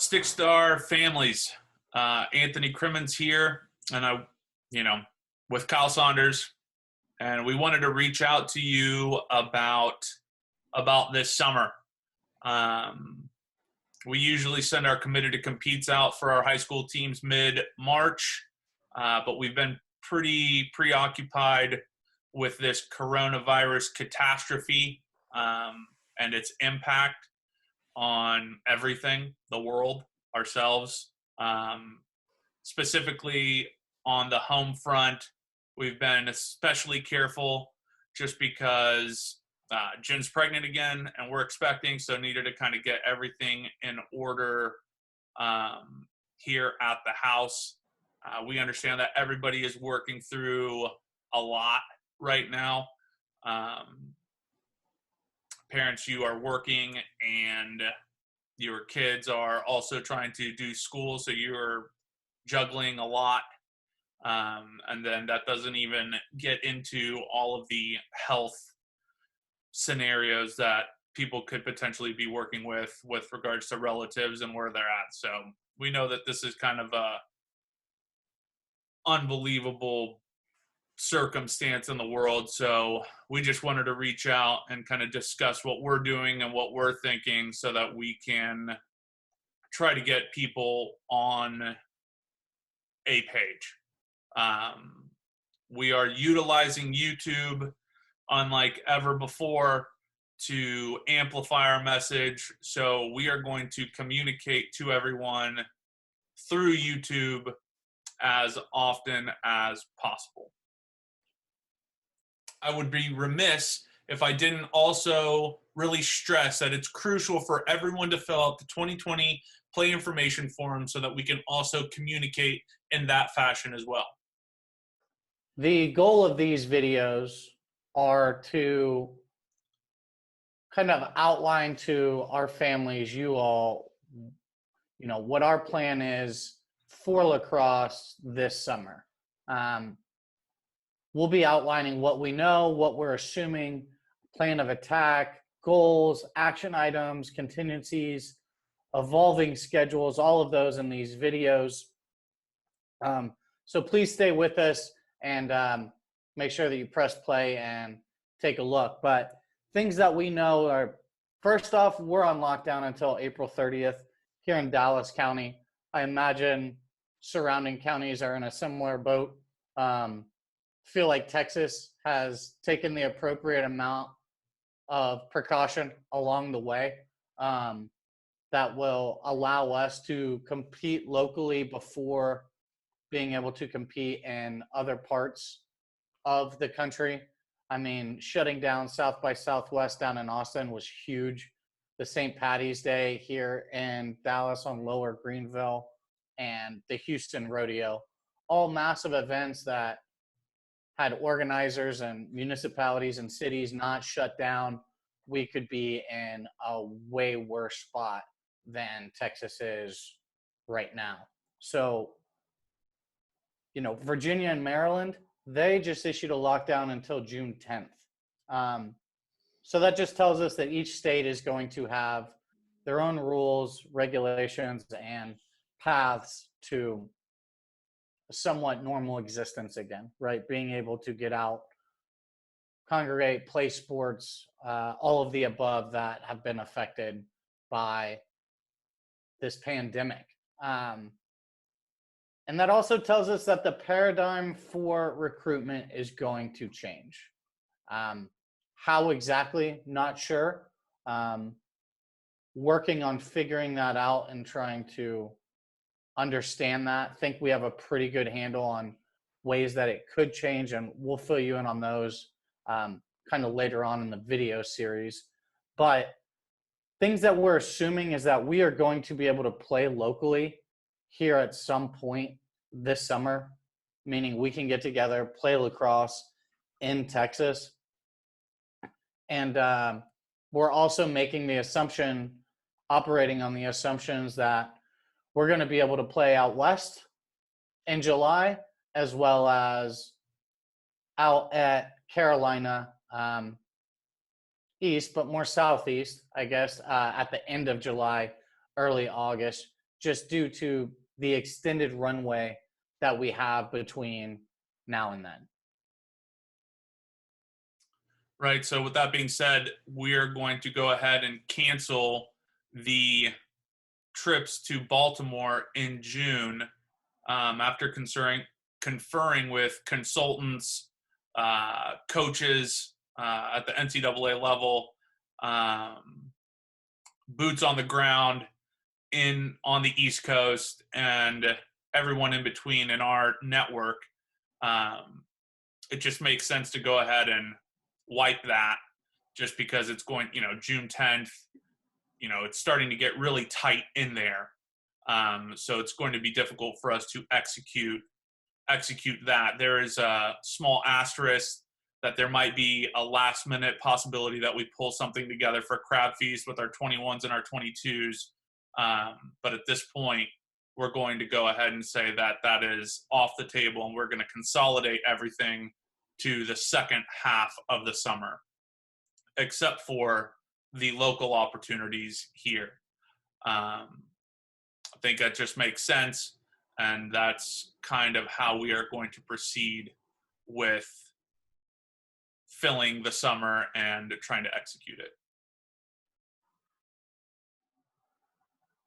StickStar families. Anthony Crimmins here, and with Kyle Saunders, and we wanted to reach out to you about this summer. We usually send our committed to competes out for our high school teams mid-March, but we've been pretty preoccupied with this coronavirus catastrophe and its impact on everything, the world, ourselves. Specifically on the home front, we've been especially careful just because Jen's pregnant again and we're expecting, so needed to kind of get everything in order here at the house. We understand that everybody is working through a lot right now. Parents, you are working and your kids are also trying to do school, so you're juggling a lot. And then that doesn't even get into all of the health scenarios that people could potentially be working with regards to relatives and where they're at. So we know that this is kind of a unbelievable circumstance in the world. So we just wanted to reach out and kind of discuss what we're doing and what we're thinking so that we can try to get people on a page. We are utilizing YouTube unlike ever before to amplify our message. So we are going to communicate to everyone through YouTube as often as possible. I would be remiss if I didn't also really stress that it's crucial for everyone to fill out the 2020 play information form so that we can also communicate in that fashion as well. The goal of these videos are to kind of outline to our families, you all, what our plan is for lacrosse this summer. We'll be outlining what we know, what we're assuming, plan of attack, goals, action items, contingencies, evolving schedules, all of those in these videos. So please stay with us and make sure that you press play and take a look. But things that we know are, first off, we're on lockdown until April 30th here in Dallas County. I imagine surrounding counties are in a similar boat. Feel like Texas has taken the appropriate amount of precaution along the way that will allow us to compete locally before being able to compete in other parts of the country. I mean, shutting down South by Southwest down in Austin was huge. The St. Patty's Day here in Dallas on Lower Greenville and the Houston Rodeo, all massive events that had organizers and municipalities and cities not shut down. We could be in a way worse spot than Texas is right now. So, Virginia and Maryland, they just issued a lockdown until June 10th. So that just tells us that each state is going to have their own rules, regulations, and paths to a somewhat normal existence again, right? Being able to get out, congregate, play sports, all of the above that have been affected by this pandemic. And that also tells us that the paradigm for recruitment is going to change. How exactly, not sure. Working on figuring that out and trying to understand that. Think we have a pretty good handle on ways that it could change, and we'll fill you in on those kind of later on in the video series. But things that we're assuming is that we are going to be able to play locally here at some point this summer, meaning we can get together, play lacrosse in Texas. And we're also making the assumption, operating on the assumptions that we're going to be able to play out west in July, as well as out at Carolina east, but more southeast, I guess, at the end of July, early August, just due to the extended runway that we have between now and then. Right. So with that being said, we're going to go ahead and cancel the trips to Baltimore in June after conferring with consultants, coaches at the NCAA level, boots on the ground on the East Coast, and everyone in between in our network. It just makes sense to go ahead and wipe that, just because it's going, June 10th, it's starting to get really tight in there. So it's going to be difficult for us to execute that. There is a small asterisk that there might be a last minute possibility that we pull something together for Crab Feast with our 21s and our 22s. But at this point, we're going to go ahead and say that that is off the table, and we're going to consolidate everything to the second half of the summer, except for the local opportunities here. I think that just makes sense, and that's kind of how we are going to proceed with filling the summer and trying to execute it.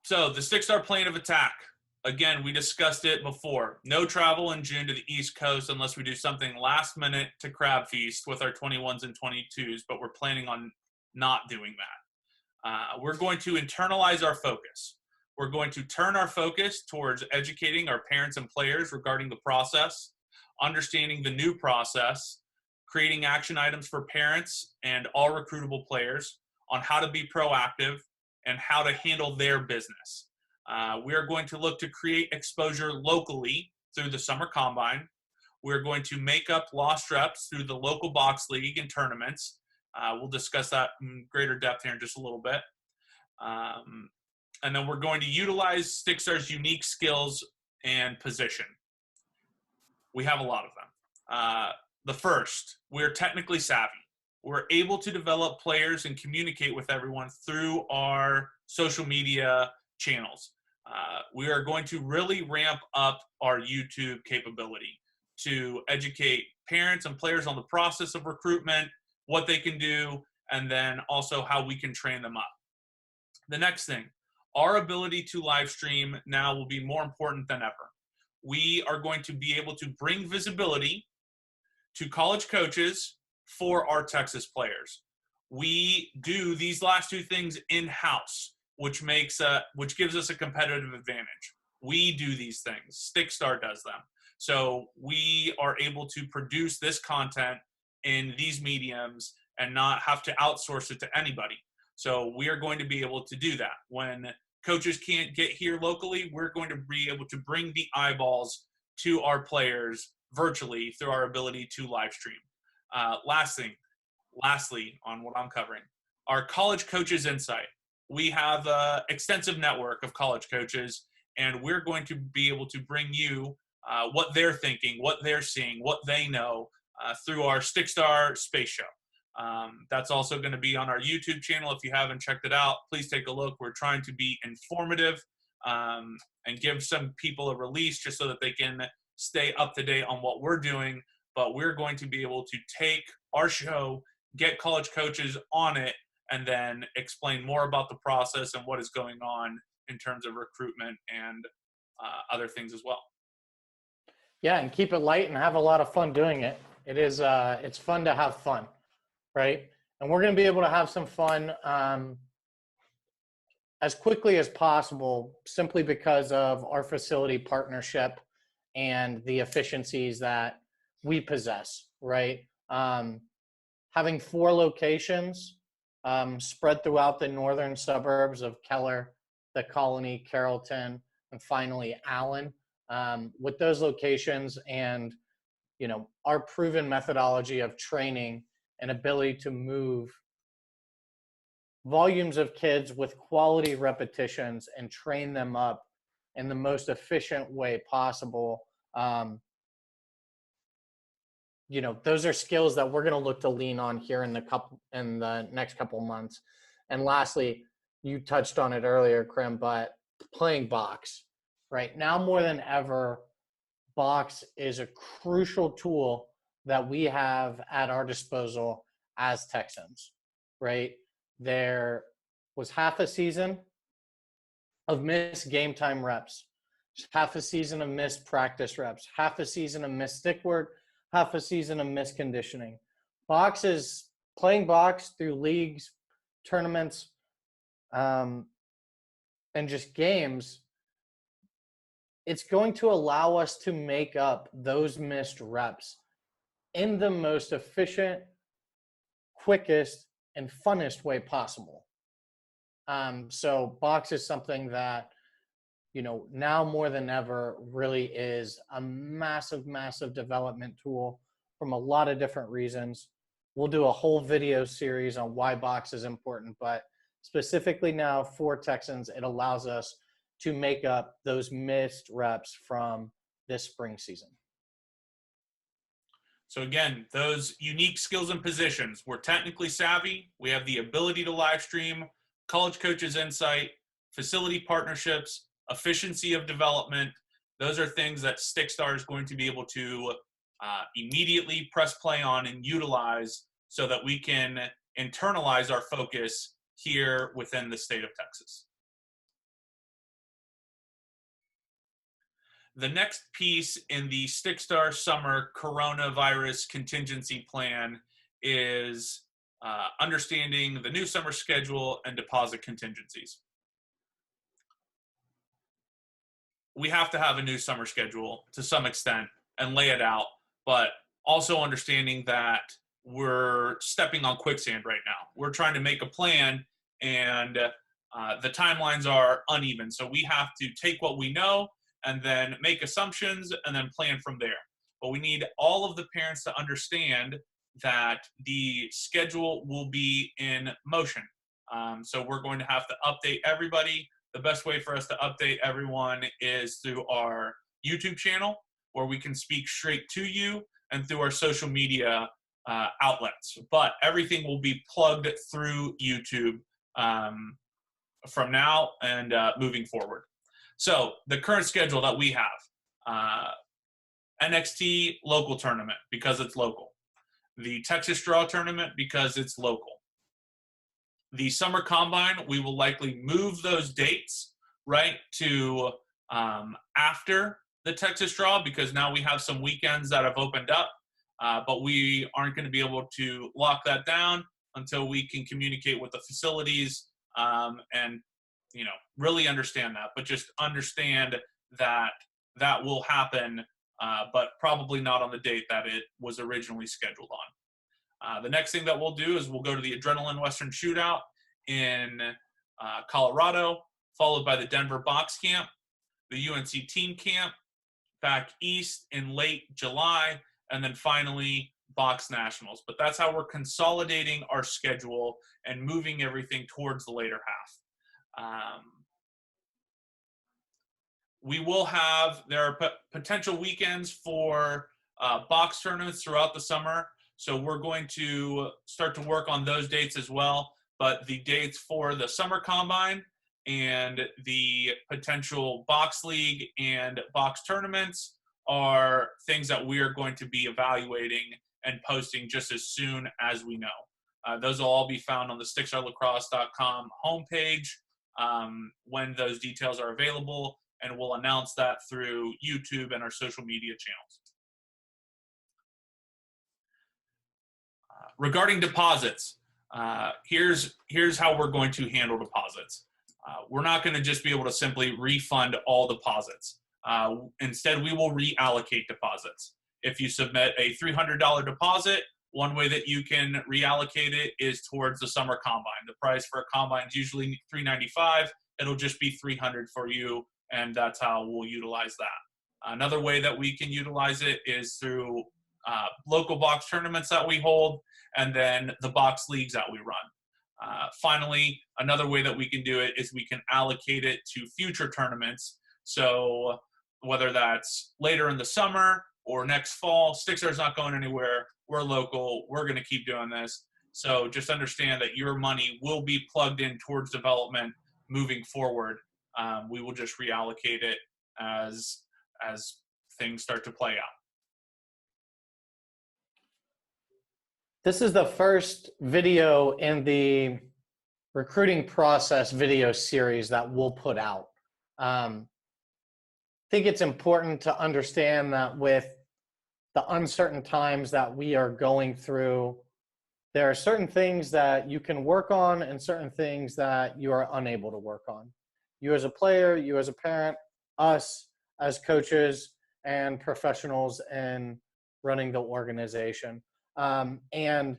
So the StickStar plan of attack. Again, we discussed it before. No travel in June to the East Coast unless we do something last minute to Crab Feast with our 21s and 22s, but we're planning on not doing that. We're going to internalize our focus. We're going to turn our focus towards educating our parents and players regarding the process, understanding the new process, creating action items for parents and all recruitable players on how to be proactive and how to handle their business. We are going to look to create exposure locally through the Summer Combine. We're going to make up lost reps through the local box league and tournaments. We'll discuss that in greater depth here in just a little bit. And then we're going to utilize StickStar's unique skills and position. We have a lot of them. The first, we're technically savvy. We're able to develop players and communicate with everyone through our social media channels. We are going to really ramp up our YouTube capability to educate parents and players on the process of recruitment, what they can do, and then also how we can train them up. The next thing, our ability to live stream now will be more important than ever. We are going to be able to bring visibility to college coaches for our Texas players. We do these last two things in-house, which gives us a competitive advantage. We do these things. StickStar does them. So we are able to produce this content in these mediums and not have to outsource it to anybody. So we are going to be able to do that. When coaches can't get here locally, we're going to be able to bring the eyeballs to our players virtually through our ability to live stream. Lastly, on what I'm covering, our college coaches insight. We have an extensive network of college coaches, and we're going to be able to bring you what they're thinking, what they're seeing, what they know through our StickStar Space Show. That's also going to be on our YouTube channel. If you haven't checked it out, please take a look. We're trying to be informative and give some people a release just so that they can stay up to date on what we're doing. But we're going to be able to take our show, get college coaches on it, and then explain more about the process and what is going on in terms of recruitment and other things as well. Yeah, and keep it light and have a lot of fun doing it. It is, it's fun to have fun, right? And we're going to be able to have some fun as quickly as possible, simply because of our facility partnership and the efficiencies that we possess, right? Having 4 locations spread throughout the northern suburbs of Keller, the Colony, Carrollton, and finally Allen. With those locations and, our proven methodology of training and ability to move volumes of kids with quality repetitions and train them up in the most efficient way possible. Those are skills that we're going to look to lean on here in the next couple months. And lastly, you touched on it earlier, Krim, but playing box. Right now more than ever, box is a crucial tool that we have at our disposal as Texans, right? There was half a season of missed game time reps, half a season of missed practice reps, half a season of missed stick work, half a season of missed conditioning. Box is playing box through leagues, tournaments, and just games. It's going to allow us to make up those missed reps in the most efficient, quickest, and funnest way possible. So box is something that, now more than ever really is a massive, massive development tool from a lot of different reasons. We'll do a whole video series on why box is important, but specifically now for Texans, it allows us to make up those missed reps from this spring season. So again, those unique skills and positions. We're technically savvy. We have the ability to live stream, college coaches insight, facility partnerships, efficiency of development. Those are things that StickStar is going to be able to immediately press play on and utilize so that we can internalize our focus here within the state of Texas. The next piece in the StickStar Summer Coronavirus Contingency Plan is understanding the new summer schedule and deposit contingencies. We have to have a new summer schedule to some extent and lay it out, but also understanding that we're stepping on quicksand right now. We're trying to make a plan, and the timelines are uneven. So we have to take what we know and then make assumptions and then plan from there. But we need all of the parents to understand that the schedule will be in motion. So we're going to have to update everybody. The best way for us to update everyone is through our YouTube channel, where we can speak straight to you, and through our social media outlets. But everything will be plugged through YouTube from now and moving forward. So the current schedule that we have, NXT local tournament because it's local. The Texas Draw tournament because it's local. The Summer Combine, we will likely move those dates, right, to after the Texas Draw because now we have some weekends that have opened up, but we aren't going to be able to lock that down until we can communicate with the facilities and really understand that, but just understand that that will happen, but probably not on the date that it was originally scheduled on. The next thing that we'll do is we'll go to the Adrenaline Western Shootout in Colorado, followed by the Denver Box Camp, the UNC Team Camp, back east in late July, and then finally Box Nationals. But that's how we're consolidating our schedule and moving everything towards the later half. We will have, there are potential weekends for box tournaments throughout the summer. So we're going to start to work on those dates as well. But the dates for the Summer Combine and the potential box league and box tournaments are things that we are going to be evaluating and posting just as soon as we know. Those will all be found on the StickStarLacrosse.com homepage when those details are available, and we'll announce that through YouTube and our social media channels. Regarding deposits, here's how we're going to handle deposits. We're not going to just be able to simply refund all deposits. Instead, we will reallocate deposits. If you submit a $300 deposit, one way that you can reallocate it is towards the Summer Combine. The price for a combine is usually $395. It'll just be $300 for you, and that's how we'll utilize that. Another way that we can utilize it is through local box tournaments that we hold, and then the box leagues that we run. Finally, another way that we can do it is we can allocate it to future tournaments. So whether that's later in the summer or next fall, StickStar is not going anywhere. We're local. We're going to keep doing this. So just understand that your money will be plugged in towards development moving forward We will just reallocate it as things start to play out. This is the first video in the recruiting process video series that we'll put out. I think it's important to understand that with the uncertain times that we are going through, there are certain things that you can work on and certain things that you are unable to work on. You as a player, you as a parent, us as coaches and professionals in running the organization. And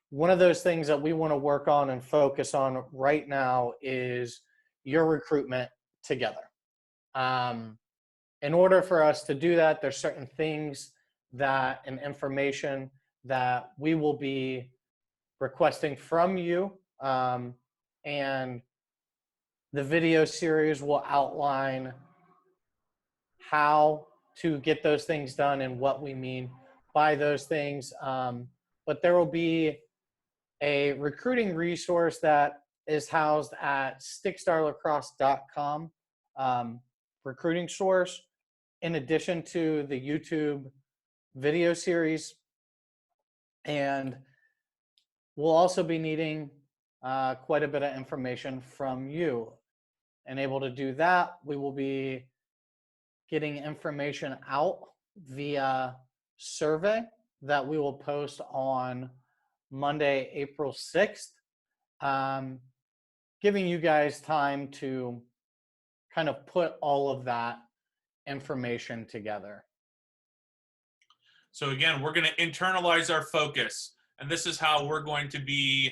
one of those things that we want to work on and focus on right now is your recruitment together. In order for us to do that, there's certain things that and information that we will be requesting from you. And the video series will outline how to get those things done and what we mean by those things. But there will be a recruiting resource that is housed at stickstarlacrosse.com recruiting source, in addition to the YouTube video series. And we'll also be needing quite a bit of information from you. And able to do that, we will be getting information out via survey that we will post on Monday, April 6th, giving you guys time to kind of put all of that information together. So again, we're going to internalize our focus, and this is how we're going to be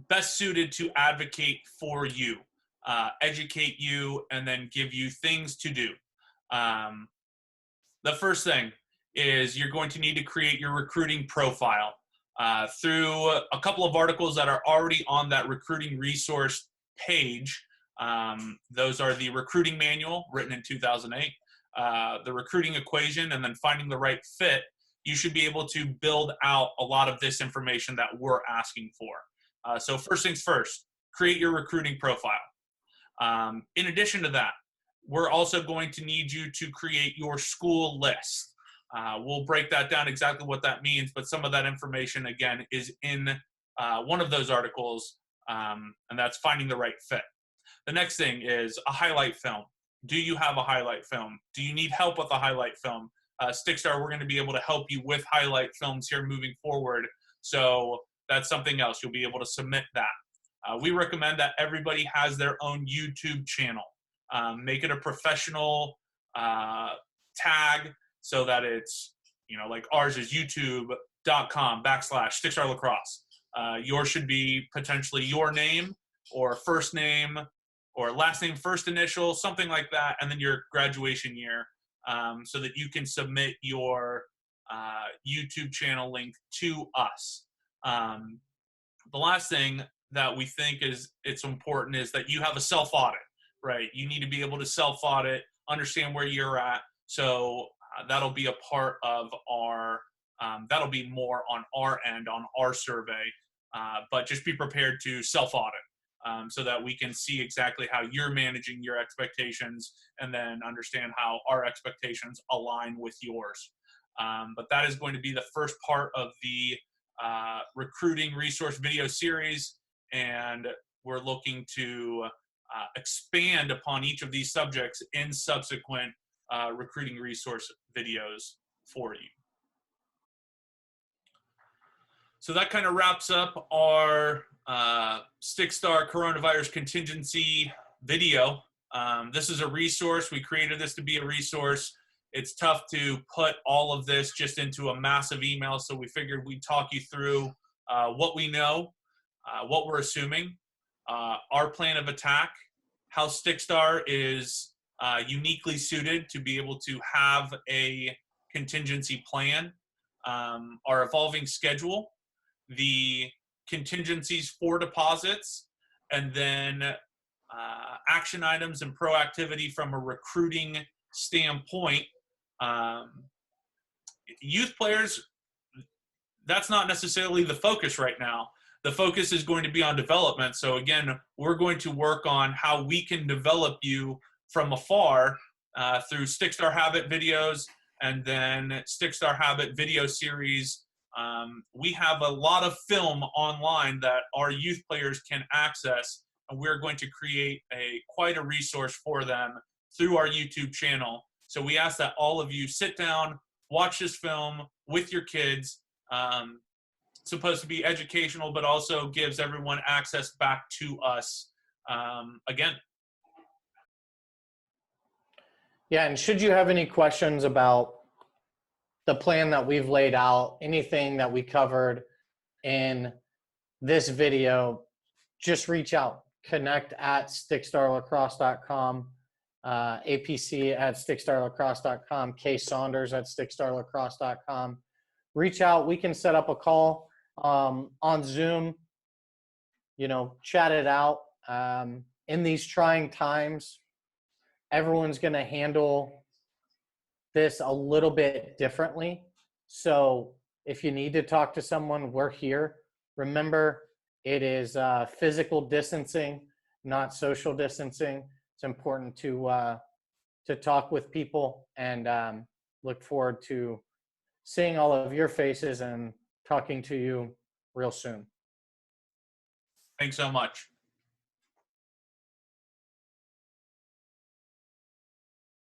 best suited to advocate for you, educate you, and then give you things to do. The first thing is you're going to need to create your recruiting profile through a couple of articles that are already on that recruiting resource page. Those are the recruiting manual written in 2008, the recruiting equation, and then finding the right fit. You should be able to build out a lot of this information that we're asking for. So first things first, create your recruiting profile. In addition to that, we're also going to need you to create your school list. We'll break that down exactly what that means, but some of that information, again, is in one of those articles, and that's finding the right fit. The next thing is a highlight film. Do you have a highlight film? Do you need help with a highlight film? StickStar, we're going to be able to help you with highlight films here moving forward. So that's something else. You'll be able to submit that. We recommend that everybody has their own YouTube channel. Make it a professional tag so that it's, like ours is youtube.com/StickStarLacrosse. Yours should be potentially your name or first name or last name, first initial, something like that, and then your graduation year, so that you can submit your YouTube channel link to us. The last thing that we think it's important is that you have a self-audit, right? You need to be able to self-audit, understand where you're at. So that'll be a part of our, that'll be more on our end, on our survey, but just be prepared to self-audit. So that we can see exactly how you're managing your expectations and then understand how our expectations align with yours. But that is going to be the first part of the recruiting resource video series, and we're looking to expand upon each of these subjects in subsequent recruiting resource videos for you. So that kind of wraps up our StickStar Coronavirus Contingency video. This is a resource. We created this to be a resource. It's tough to put all of this just into a massive email, so we figured we'd talk you through what we know, what we're assuming, our plan of attack, how StickStar is uniquely suited to be able to have a contingency plan, our evolving schedule, the contingencies for deposits, and then action items and proactivity from a recruiting standpoint. Youth players, that's not necessarily the focus right now. the focus is going to be on development. So again, we're going to work on how we can develop you from afar through StickStar Habit videos and then StickStar Habit video series. We have a lot of film online that our youth players can access, and we're going to create quite a resource for them through our YouTube channel. So we ask that all of you sit down, watch this film with your kids. It's supposed to be educational, but also gives everyone access back to us again. Yeah, and should you have any questions about the plan that we've laid out, anything that we covered in this video, just reach out. Connect at stickstarlacrosse.com, APC at stickstarlacrosse.com, K Saunders at stickstarlacrosse.com. Reach out. We can set up a call on Zoom, chat it out. In these trying times, everyone's going to handle this a little bit differently. So if you need to talk to someone, we're here. Remember, it is physical distancing, not social distancing. It's important to talk with people, and look forward to seeing all of your faces and talking to you real soon. Thanks so much.